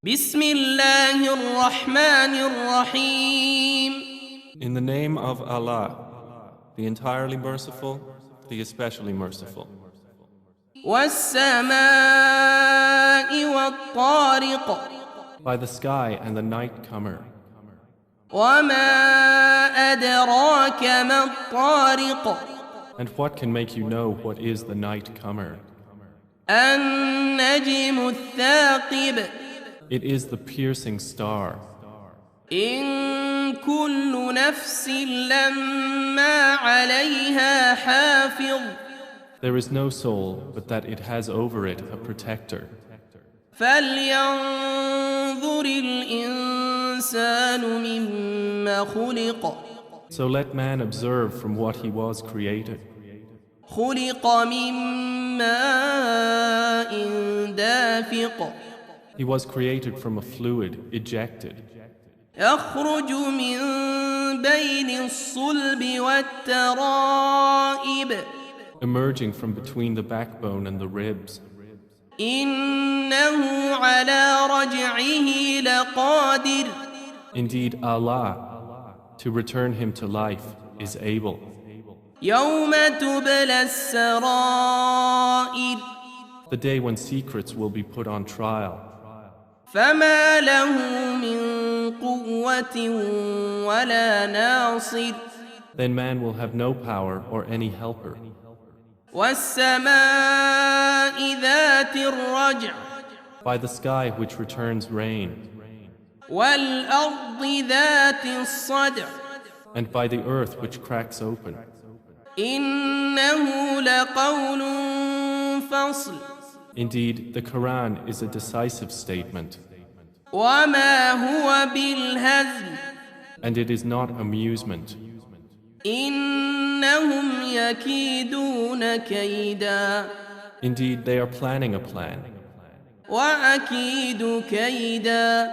بسم الله الرحمن الرحيم. In the name of Allah, the entirely merciful, the especially merciful. والسماء والطارق. By the sky and the night comer. وما أدراك ما الطارق. And what can make you know what is the night comer? النجم الثاقب. It is the piercing star. إن كل نفس لما عليها حافظ. There is no soul but that it has over it a protector. فلينظر الإنسان مما خلق. So let man observe from what he was created. خلق من ماء دافق. He was created from a fluid ejected, يخرج من بين الصلب والترائب. emerging from between the backbone and the ribs. إنه على رجعه لقادر. Indeed, Allah, to return him to life, is able. يوم تبلى السرائر. The day when secrets will be put on trial. فما له من قوة ولا ناصر. Then man will have no power or any helper. والسماء ذات الرجع. By the sky which returns rain. والأرض ذات الصدع. And by the earth which cracks open. إنه لقول فصل. Indeed, the Quran is a decisive statement. وما هو بالهزل. And it is not amusement. إنهم يكيدون كيدا. Indeed, they are planning a plan. وأكيد كيدا.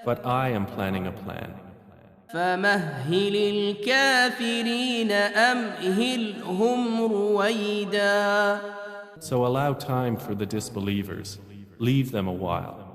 But I am planning a plan. فمهل الكافرين أمهلهم رويدا. So allow time for the disbelievers. Leave them a while.